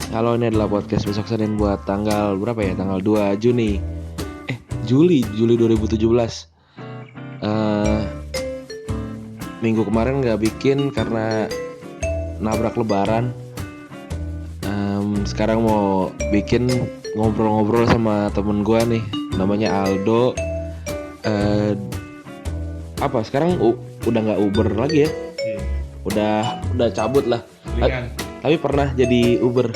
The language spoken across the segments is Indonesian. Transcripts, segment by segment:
Halo, ini adalah podcast besok Senin buat tanggal berapa ya? Tanggal 2 Juni. Juli 2017. Minggu kemarin nggak bikin karena nabrak lebaran. Sekarang mau bikin ngobrol-ngobrol sama temen gue nih, namanya Aldo. Sekarang udah nggak Uber lagi ya? Udah cabut lah. Tapi pernah jadi Uber.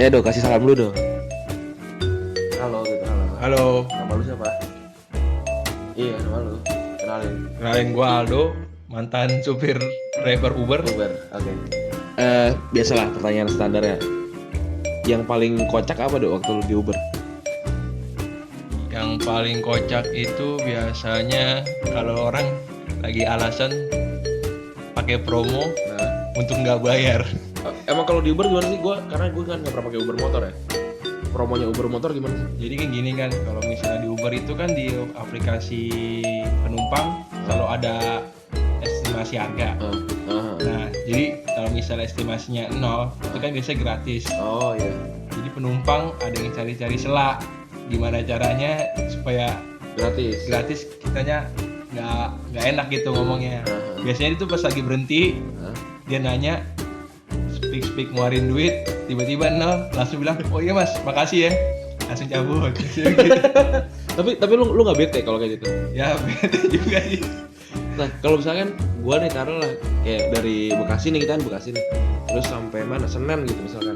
Do, kasih salam dulu dong. Halo. Nama lu siapa? Iya, nama lu. Kenalin gue Aldo, mantan supir driver Uber. Oke. Biasalah pertanyaan standarnya. Yang paling kocak apa dok waktu lu di Uber? Yang paling kocak itu biasanya kalau orang lagi alasan pakai promo untuk nggak bayar. Emang kalau di Uber gimana sih? Karena gue kan nggak pernah pakai Uber motor ya. Promonya Uber motor gimana sih? Jadi kan gini kan, kalau misalnya di Uber itu kan di aplikasi penumpang selalu ada estimasi harga. Nah, jadi kalau misalnya estimasinya 0, itu kan biasanya gratis. Oh iya. Jadi penumpang ada yang cari-cari sela, gimana caranya supaya gratis kitanya nggak enak gitu ngomongnya. Biasanya itu pas lagi berhenti, dia nanya speak ngeluarin duit, tiba-tiba 0, langsung bilang, oh iya mas, makasih ya, langsung cabut. Tapi lu nggak bete kalau kayak gitu? Ya bete juga sih. Nah kalau misalkan gue nih taruh lah kayak dari Bekasi nih, kita kan Bekasi nih, terus sampai mana Senen gitu misalkan,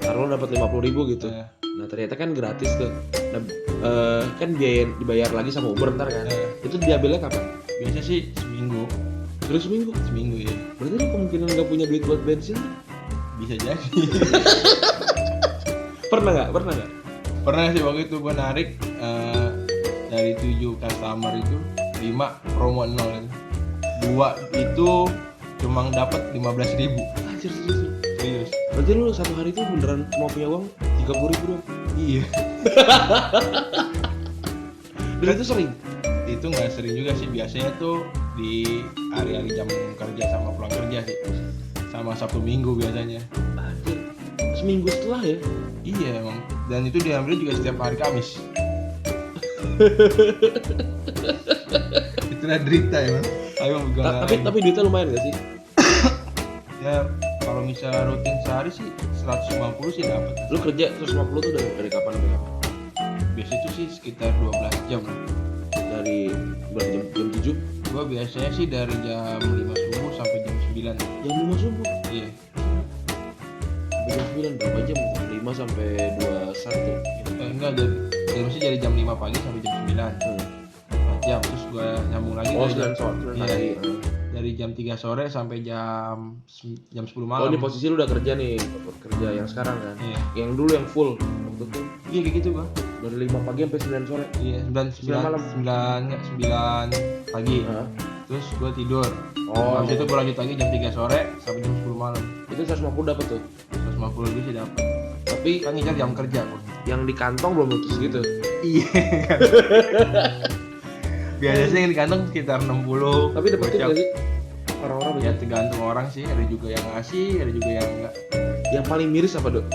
taruh dapat 50.000 gitu. Nah ternyata kan gratis tuh. Nah, kan biaya dibayar lagi sama Uber ntar kan. Itu diambilnya kapan? Biasanya sih seminggu. Terus seminggu Ya. Berarti lu kemungkinan nggak punya duit buat bensin? Bisa jadi. Pernah nggak? Pernah sih waktu itu gue narik dari 7 customer itu 5 promo 0 itu. 2 itu cuma dapat 15.000. Anjir, Serius. Berarti lu satu hari itu beneran cuma punya uang 30.000 doang? Iya. Dan itu sering? Itu nggak sering juga sih, biasanya tuh di hari-hari jam kerja sama pulang kerja sih, sama Sabtu Minggu biasanya. Anjir, seminggu setelah ya? Iya emang, dan itu diambil juga setiap hari Kamis. Itulah derita emang. Tapi duitnya lumayan gak sih? Ya kalau misalnya rutin sehari sih 150 sih dapat. Lu kerja 150 tuh dari kapan sampai kapan? Biasa itu sih sekitar 12 jam lah. Dari berapa jam 7? Gua biasanya sih dari jam 5 subuh sampai jam 9. Jam 5 subuh? Iya. Sampai jam 9 berapa jam? 5 sampai 21 gitu. Enggak, dari jam 5 pagi sampai jam 9. 4 jam, terus gua nyambung lagi dari sore. Dari jam 3 sore sampai jam 10 malam. Oh, ini posisi lu udah kerja nih, kerja yang sekarang kan? Iya. Yang dulu yang full waktu itu? Iya kayak gitu gua. Dari 5 pagi sampai 9 sore? Iya, 9 malam? 9 pagi. Terus gua tidur. Habis itu gua lanjut lagi jam 3 sore sampai jam 10 malam. Itu 150 dapat tuh? 150 lebih sih dapat. Tapi Kan ngincar jam kerja gua. yang di kantong belum lutus gitu? Iya. Biasanya yang di kantong sekitar 60. Tapi dapetin gak sih? Orang-orang Ya tergantung orang sih, ada juga yang ngasih, ada juga yang enggak. Yang paling miris apa dok?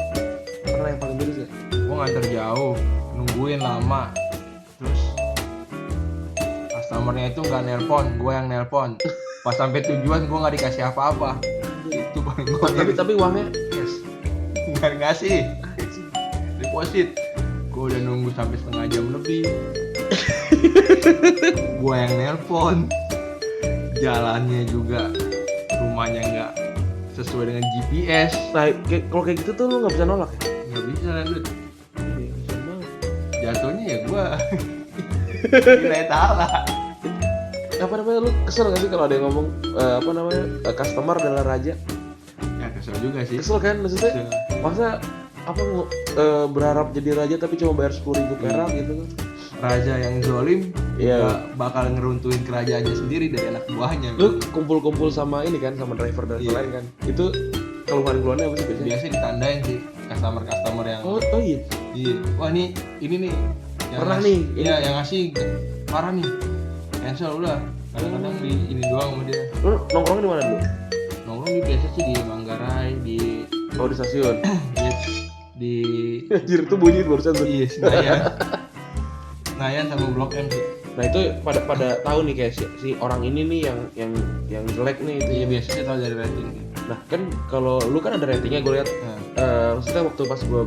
Pernah yang paling miris gak? Gua nganter jauh, nungguin lama, terus customernya itu nggak nelpon, gue yang nelpon. Pas sampai tujuan gue nggak dikasih apa-apa. Itu paling gue. Tapi uangnya yes. Nggak ngasih. Deposit. Gue udah nunggu sampai setengah jam lebih. Gue yang nelpon. Jalannya juga, rumahnya nggak sesuai dengan GPS. Nah, kalau kayak gitu tuh lu nggak bisa nolak ya? Nggak bisa lanjut. Iya, kasian banget. Jatuhnya ya gue nilai taala. Apa namanya, lu kesel gak sih kalau ada yang ngomong customer adalah raja? Ya kesel juga sih. Kesel kan maksudnya? Masa berharap jadi raja tapi cuma bayar 10.000 perak gitu kan? Raja yang zolim bakal ngeruntuhin kerajaannya sendiri dari anak buahnya. Lu kumpul-kumpul sama ini kan, sama driver dan lain kan? Itu keluhan-keluhannya apa sih biasanya? Biasanya ditandain sih customer yang Oh iya? Iya. Wah ini nih yang Pernah nih? Iya yang ngasih parah nih, cancel udah. Kadang-kadang di ini doang sama dia. Lu nongkrongnya di mana dulu? Nongkrong di biasa sih di Manggarai, di Oh di stasiun? ya di Anjir tuh bunyi barusan tuh. iya Senayan sama Blok M sih. Nah itu pada tahu nih kayak si orang ini nih yang jelek nih itu. Iya biasanya tahu dari rating. Nah kan kalau lu kan ada ratingnya gue lihat. Maksudnya waktu pas gue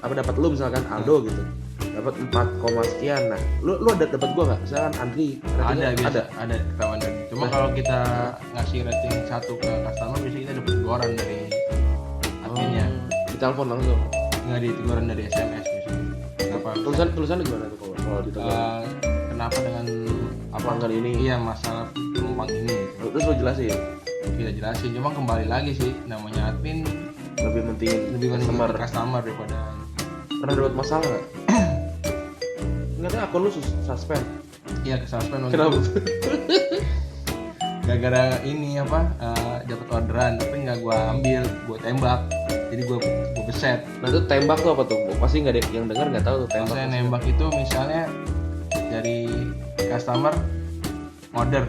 dapat lu misalkan Aldo gitu dapat 4, sekian. Nah lu ada dapat gue nggak? Misalkan Andri ada ketahuan dari. Cuma kalau kita ngasih rating 1 ke customer biasanya kita dapat teguran dari adminnya. Di telepon langsung. Nggak di teguran dari SMS biasanya. Kenapa? Tulisannya gimana tuh kalau di telepon? Kenapa dengan pelanggan ini? Iya masalah penumpang ini. Terus lu jelasin? Kita jelasin. Cuma kembali lagi sih namanya admin lebih penting customer daripada. Pernah dapat masalah nggak? Nggak, akun lu suspend. Iya suspend. Kenapa? Gara-gara ini dapat orderan tapi nggak gua ambil, gua tembak. Jadi gua beset. Nah itu tembak tuh apa tuh? Pasti nggak ada yang dengar nggak tahu tuh tembak. Saya nembak itu misalnya dari customer order,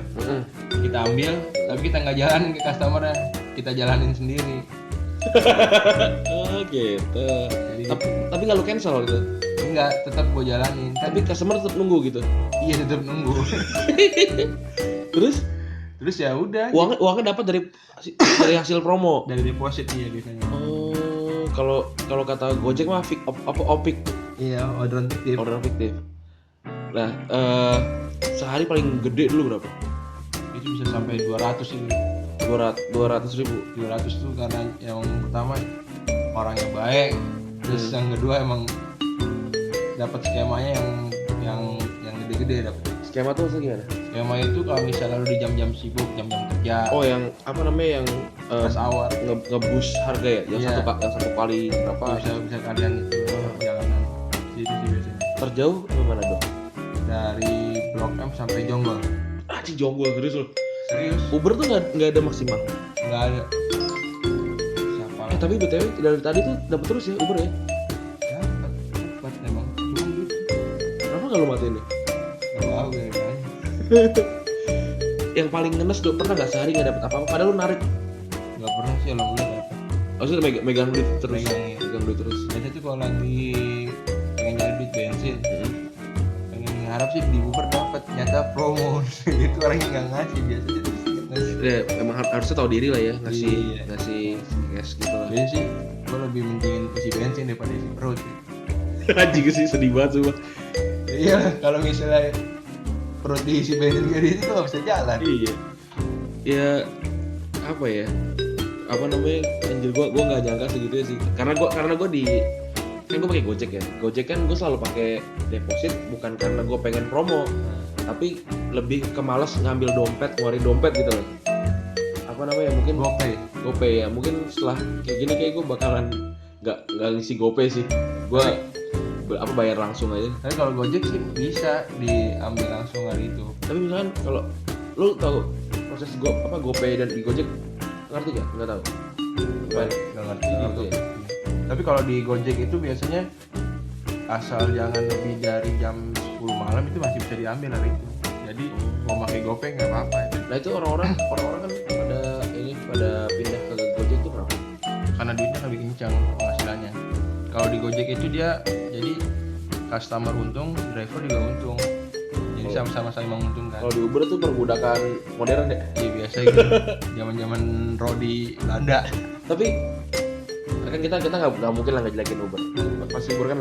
kita ambil tapi kita nggak jalanin ke customernya, kita jalanin sendiri. Oh gitu. Jadi, tapi nggak lu cancel gitu? Enggak, tetap gue jalanin. Tapi customer tetap nunggu gitu? Iya tetap nunggu. Terus ya udah. Uangnya dapat dari hasil promo. Dari deposit iya biasanya. Oh, kalau kata Gojek mah opik. Iya, orderan fiktif. Nah, sehari paling gede dulu berapa? Itu bisa sampai 200 sih. 200 ribu. 200 tuh karena yang pertama orangnya baik, terus yang kedua emang dapat skemanya yang gede-gede dapat. Skema tuh gimana? Skema itu kalau misalnya lu di jam-jam sibuk, jam-jam kerja. Oh, yang apa namanya yang rush hour nge-boost harga ya? Yang satu kali berapa? Bisa kalian itu perjalanan. Itu sih biasanya. Terjauh mana dong? Dari Blok M sampai Jonggol. Jonggol serius loh. Serius? Uber tuh nggak ada maksimal? Nggak ada. Siapa? Tapi BTW dari tadi tuh dapat terus ya Uber ya? Dapat memang. Cuma gitu. Kenapa nggak lu matiin nih? Nggak tahu kayaknya. Yang paling ngenes tuh pernah nggak sehari nggak dapat apa-apa? Padahal lu narik. Nggak pernah sih, alhamdulillah dapat. Maksudnya megang duit terus. Megang duit terus. Biasanya tuh kalau lagi pengen nyari duit bensin, pengen harap sih di Uber dapat, nyata promo. Itu orangnya nggak ngasih biasanya. Ya, emang harusnya tahu diri lah ya ngasih cash gitu lah. Jadi sih gue lebih mendingin isi bensin daripada isi perut. Anjing sih sedih banget sumpah. Iya, kalau misalnya perut diisi bensin kayak gitu nggak bisa jalan. Iya. Ya apa ya? Apa namanya? Anjir gua nggak nyangka segitu ya sih. Karena gua di kan gue pakai Gojek ya. Gojek kan gue selalu pakai deposit bukan karena gue pengen promo, tapi lebih ke malas ngambil dompet, ngeluarin dompet gitu loh. Apa namanya? Mungkin GoPay ya. Mungkin setelah kayak gini kayak gue bakalan nggak ngisi GoPay sih. Gue bayar langsung aja. Tapi kalau Gojek sih bisa diambil langsung hari itu. Tapi misalkan kalau lu tahu proses GoPay dan di Gojek ngerti gak? Nggak tahu. Nggak ngerti gitu. Ya. Tapi kalau di Gojek itu biasanya asal jangan lebih dari jam 10 malam itu masih bisa diambil hari itu. Jadi mau pakai GoPay nggak apa-apa. Nah itu orang-orang kan pada pindah ke Gojek itu kenapa? Karena duitnya lebih kencang penghasilannya. Kalau di Gojek itu dia jadi customer untung, driver juga untung. Jadi sama-sama saling menguntungkan. Kalau di Uber tuh perbudakan modern ya? Iya biasa gitu. Zaman-zaman Rodi Belanda. Tapi kan kita nggak mungkin lah ngejelekin Uber. Pasti Uber kan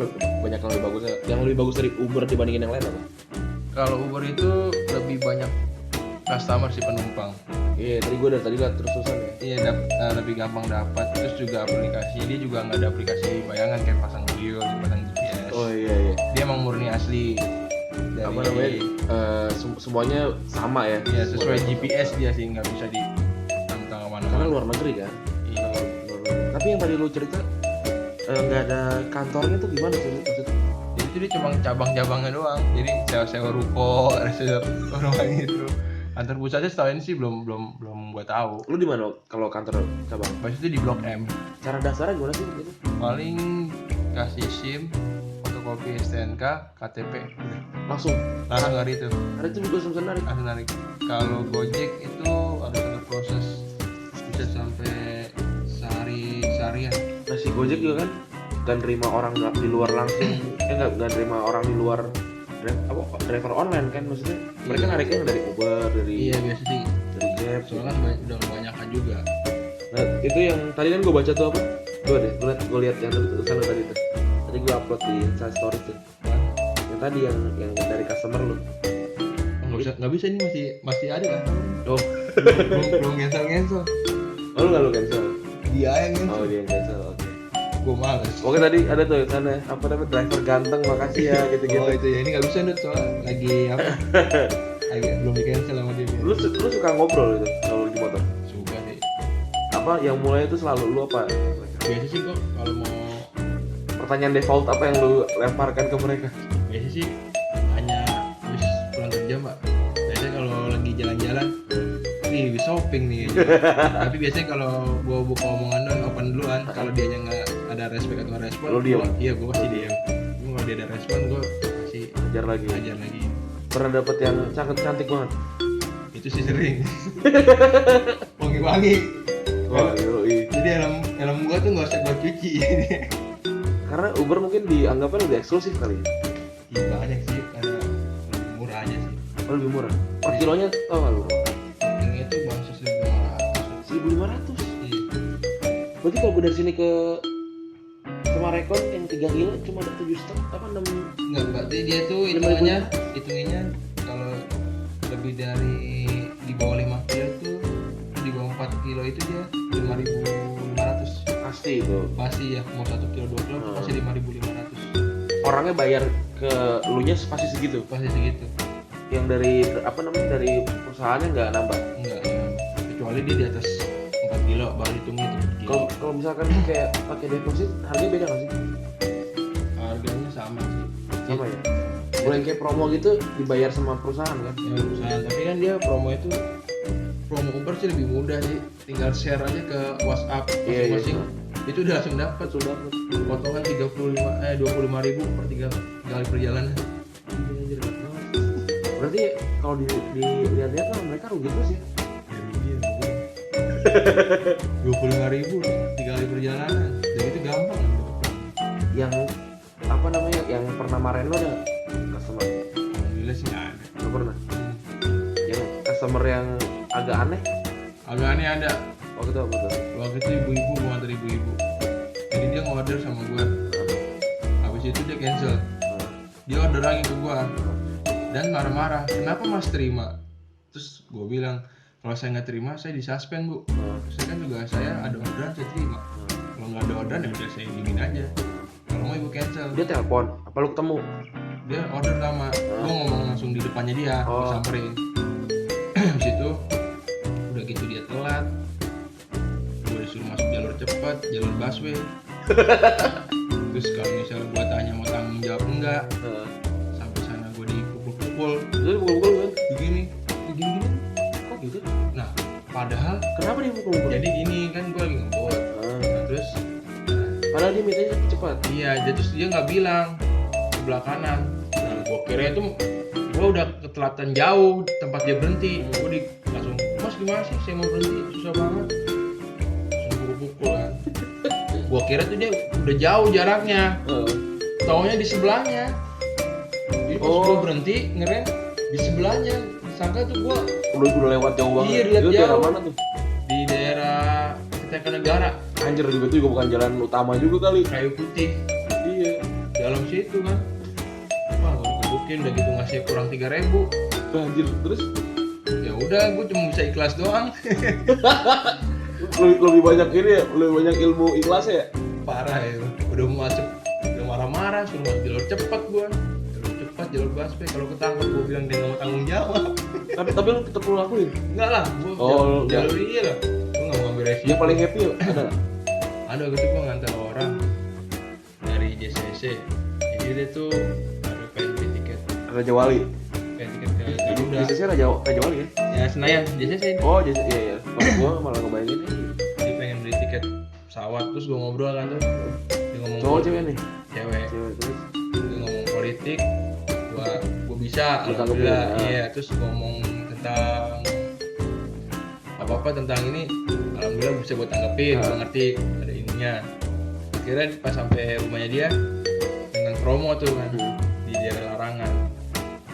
banyak yang lebih bagus. Yang lebih bagus dari Uber dibandingin yang lain apa? Kalau Uber itu lebih banyak customer sih penumpang. Iya, tadi gue dari tadi lihat terus-terusan ya. Iya, lebih gampang dapat. Terus juga aplikasinya dia juga nggak ada aplikasi bayangan kayak pasang video, pasang GPS. Oh iya. Dia emang murni asli. Dari, apa namanya? Semuanya sama ya. Iya, sesuai GPS dia sih, nggak bisa di tentang mana-mana. Karena luar negeri kan. Iya. Tapi yang tadi lu cerita nggak ada kantornya tuh gimana sih maksudnya? Jadi dia cuma cabang-cabangnya doang. Jadi sewa ruko, sewa rumah gitu. Kantor pusatnya setahu ini sih belum gua tahu. Lu di mana kalau kantor cabang? Pas itu di Blok M. Cara dasarnya gimana sih gitu? Paling kasih SIM, fotokopi STNK, KTP, udah. Langsung hari itu. Hari itu juga langsung narik. Kalau Gojek itu ada proses bisa sampai seharian. Nasi Gojek juga kan nggak nerima orang nggak di luar langsung, nggak nerima orang di luar driver online kan, maksudnya mereka nariknya dari Uber, dari Iya biasa sih. dari Grab. Soalnya kan udah kebanyakan juga. Nah itu yang tadi kan gue baca tuh apa? Gue lihat yang tulisan tadi tuh. Tadi gue upload di Instastory tuh. Yang tadi yang dari customer lu. Nggak bisa ini masih ada kan? Oh, belum cancel. oh lu nggak lu cancel? Dia yang cancel. Oh dia yang cancel, oke. Gue males. Oke tadi ada tuh sana apa namanya driver ganteng makasih ya gitu-gitu. Oh itu ya, ini nggak bisa Dut, soalnya lagi apa? Lagi belum di cancel sama dia. Lu suka ngobrol itu kalau di motor? Suka sih. Apa yang mulai itu selalu lu apa? Biasa sih kok kalau mau Pertanyaan default apa yang lu lemparkan ke mereka? biasa sih hanya habis pulang kerja mbak. Biasanya kalau lagi jalan-jalan, nih habis shopping nih. Tapi biasanya kalau gua buka omongan dan open duluan, kalau dianya nggak ada respect atau respon, Lu diam? Iya gua pasti diam. Cuma kalau dia ada respon, gua pasti Ajar lagi. ajar lagi. Pernah dapet yang cantik banget? Itu sih sering. Wangi-wangi. Wah, yoi. Jadi helm gua tuh nggak usah gua cuci. Karena Uber mungkin dianggapnya lebih eksklusif kali ya? Iya banyak sih karena lebih murah aja sih. Oh, lebih murah. Per kilonya tau gak lu? Yang itu bang 1.500. Iya. Berarti kalau gue dari sini ke Marekon yang 3 kilo cuma ada 7,5 apa 6? Enggak, berarti dia tuh 5.000. hitungannya kalau lebih dari di bawah 5 kilo tuh, di bawah 4 kilo itu dia 5.500. Pasti itu. Pasti ya, mau 1 kilo 2 kilo pasti 5.500. Orangnya bayar ke elunya pasti segitu. Pasti segitu. Yang dari apa namanya dari perusahaannya nggak nambah. Enggak ya. Kecuali dia di atas 4 kilo baru hitungnya itu per kilo. Kalau misalkan kayak pakai deposit harganya beda nggak sih? Harganya sama sih. Sama ya. Kalau yang kayak promo gitu dibayar sama perusahaan kan? Ya perusahaan, tapi kan dia promo Uber sih lebih mudah sih, tinggal share aja ke WhatsApp Iya, masing-masing. Itu udah langsung dapat, Sudah. potongan 25.000 per 3 kali perjalanan. Berarti kalau dilihat-lihat lah mereka rugi terus ya? Ya rugi ya, 25.000 3 kali perjalanan, jadi itu gampang. Yang apa namanya yang pernah marahin lo ada customer? Alhamdulillah sih nggak ada. Nggak pernah. Yang customer yang agak aneh Agak aneh ada. waktu itu apa tuh? Waktu itu ibu-ibu, gua nganter ibu-ibu. Jadi dia ngorder sama gua. Habis itu dia cancel. Dia order lagi ke gua. Dan marah-marah, kenapa mas terima? Terus gua bilang, kalau saya nggak terima, saya disuspend bu. Saya kan juga ada orderan, saya terima. Kalau nggak ada orderan, ya udah saya dingin aja. Kalau mau ibu cancel. Dia telepon, apa lu ketemu? Dia order lama, gua ngomong langsung di depannya dia, gua samperin. Habis itu, udah gitu dia telat. Gua disuruh masuk jalur cepat, jalur busway. Terus kalau misalnya gua tanya mau tanggung jawab enggak, sampai sana gua dipukul-pukul. Jadi pukul-pukul kan? Begini. Kok gitu? Nah, padahal Kenapa dia pukul-pukul? jadi gini kan gua lagi ngebut. Nah, terus Padahal dia mintanya cepat. iya, terus dia nggak bilang sebelah kanan. Nah, gua kira itu gua udah ketelatan jauh tempat dia berhenti. Gua langsung, mas gimana sih saya mau berhenti, susah banget. Langsung pukul kan. Gua kira tuh dia udah jauh jaraknya. Taunya di sebelahnya. Jadi pas gua berhenti ngerem di sebelahnya. Sangka tuh gua Udah lewat jauh banget. Iya, dilihat Itu daerah jauh. mana tuh? di daerah Kertanegara, Anjir juga tuh bukan jalan utama juga kali. Kayu Putih. Iya. Dalam situ kan. Wah, gua dikebukin udah gitu ngasih kurang 3.000. Anjir terus Ya udah, gua cuma bisa ikhlas doang. lebih banyak ini ya, lebih banyak ilmu ikhlas ya. Parah ya. Udah macet, udah marah-marah suruh masuk jalur cepat gua. Jalur cepat, jalur busway. Kalau ketangkep gua bilang dia nggak mau tanggung jawab. Tapi lu tetap lu lakuin. Enggak lah, gua Oh, jalur iya lah. Gua nggak mau ambil resiko. Yang paling happy ya ada nggak? Ada gitu gua ngantar orang dari JCC. Jadi dia tuh ada pengen beli tiket, Raja Wali. pengen tiket ke Garuda. Biasanya Raja Wali ya? Ya Senayan, JCC. Oh, iya iya. Gua malah ngebayangin ini. Dia pengen beli tiket pesawat, terus gua ngobrol kan tuh. Dia ngomong Cowok cewek nih? cewek. Cewek terus. Dia ngomong politik, gua bisa, Lu alhamdulillah. tanggepin, Iya, terus ngomong tentang apa tentang ini, alhamdulillah bisa gua tanggepin, gua ngerti ada ininya. Akhirnya pas sampai rumahnya dia dengan promo tuh kan di daerah Larangan.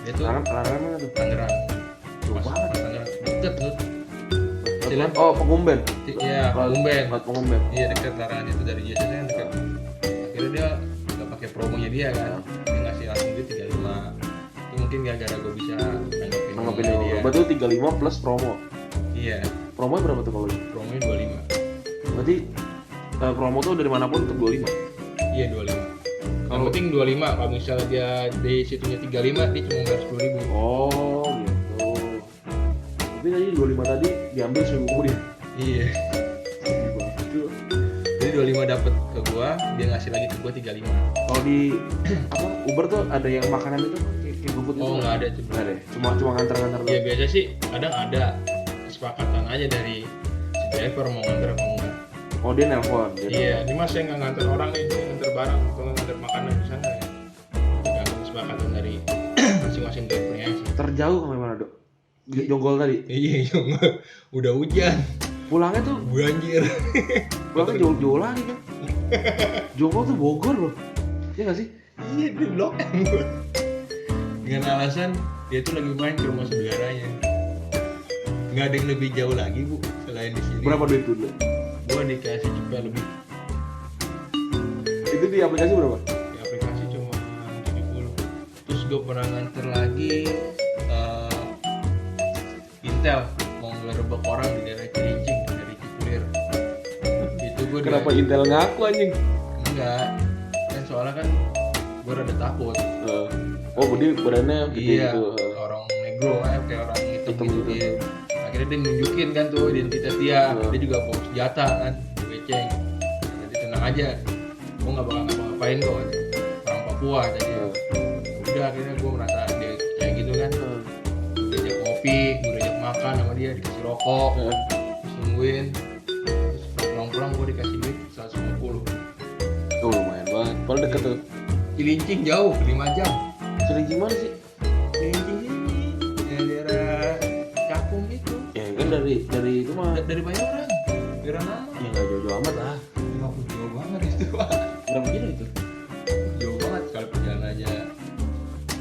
Dia tuh Larangan mana tuh? Tangerang. Jauh banget. Tangerang deket tuh. Oh, Pengumben. Iya, Pengumben. Pengumben. Iya dekat Larangan itu dari JSS kan dekat. Akhirnya dia nggak pakai promonya dia kan. Dia ngasih langsung dia 35. Itu mungkin gara-gara gue bisa nanggepin dia. Berarti 35 plus promo. Iya. Promonya berapa tuh kalau ini? Promonya 25. Berarti promo tuh dari manapun untuk 25. Iya 25. Yang penting 25. Kalau misalnya dia di situnya 35, dia cuma bayar 10.000. Oh gitu. Tapi tadi 25 tadi diambil seminggu kemudian. Iya. Jadi 25 dapat ke gua, dia ngasih lagi ke gua 35. Kalau di apa Uber tuh ada yang makanan itu kayak GoFood itu? Oh nggak ada tuh. Nggak ada. Cuma nganter-nganter Ya biasa sih kadang ada kesepakatan aja dari si driver mau nganter apa enggak. Oh dia nelpon. Iya, ini mas saya nggak nganter orang nih, saya nganter barang atau nganter makanan di sana ya. Tergantung kesepakatan dari masing-masing drivernya sih. Terjauh kemana Dok? Jonggol tadi. Iya, udah hujan, Pulangnya tuh banjir. pulangnya jauh-jauh lagi kan. Jonggol tuh Bogor loh. Iya nggak sih? Iya di Blok M. Dengan alasan dia tuh lagi main ke rumah saudaranya. Nggak ada yang lebih jauh lagi bu selain di sini. Berapa duit tuh? Gua dikasih cepet lebih. Itu di aplikasi berapa? Di aplikasi cuma 70. Terus gue pernah nganter lagi Intel mau ngerebek orang di daerah Cilincing dari Cipulir. Itu gue Kenapa Intel ngaku anjing? enggak kan soalnya kan gue rada takut. Oh jadi badannya gede Iya, gitu. orang negro kayak orang hitam Hitam gitu gitu. dia. Akhirnya dia nunjukin kan tuh identitas dia. Dia juga bawa senjata kan, beceng. Jadi tenang aja, gue nggak bakal ngapa-ngapain kok. Orang Papua jadi. Udah akhirnya gue merasa dia kayak gitu kan. Gue diajak kopi, gue diajak makan sama dia, dikasih rokok, terus nungguin. Terus pulang-pulang gue dikasih duit 150. Oh lumayan banget. Paling deket tuh. Cilincing jauh, 5 jam. Sering gimana sih? Cilincing ini, ya daerah Cakung gitu. Ya kan dari itu mah. Dari Bayoran, daerah nama. Ya nggak jauh-jauh amat lah. Jauh banget itu pak. Berapa kilo itu? Jauh banget kalau perjalanan aja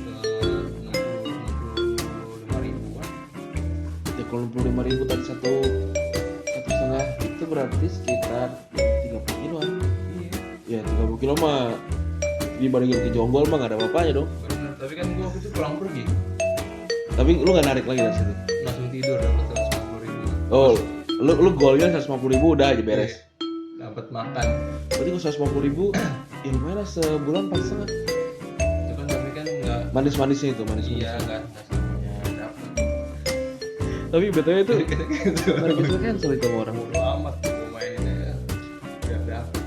65 ribuan. Ya kalau 65.000 tadi satu setengah itu berarti sekitar 30 kiloan. Iya. Ya 30 kilo mah dibandingin ke Jonggol mah nggak ada apa-apanya dong. Bener. Tapi kan gua waktu itu pulang pergi, Tapi lu nggak narik lagi dari situ. langsung tidur dapat 150 ribu. Oh, lu golnya 150.000 udah aja beres. Dapat makan. Berarti kalau 150.000 ya lumayan lah sebulan 4,5. Itu kan tapi kan nggak. Manis-manisnya itu manis. Iya nggak semuanya dapat. Tapi betulnya itu Gitu. harus cancel itu sama orang. Bodo amat gua mainin aja. Biar dapat.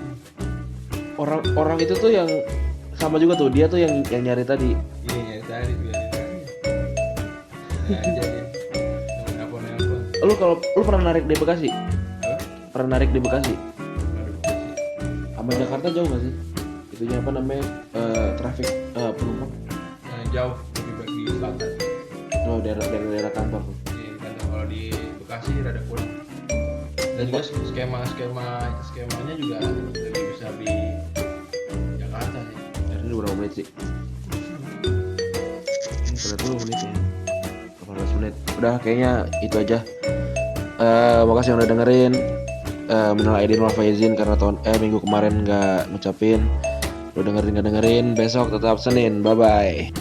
Orang itu tuh yang sama juga tuh, dia tuh yang nyari tadi. Iya nyari tadi biarin aja. Aja deh. Nelpon. Lu pernah narik di Bekasi? Apa? Pernah narik di Bekasi? Baru dikasih. Sama Jakarta jauh gak sih? Itunya apa namanya? Traffic penumpang. Jauh lebih baik di selatan. Oh, daerah kantor tuh. Di kantor kalau di Bekasi rada kurang. Dan juga skemanya juga lebih besar di Jakarta sih. Ini berapa menit sih? Ini 30 menit ya. 18 menit. Udah kayaknya itu aja. Makasih yang udah dengerin. Minal aidin wal faizin karena minggu kemarin nggak ngucapin. Udah dengerin besok tetap Senin. Bye bye.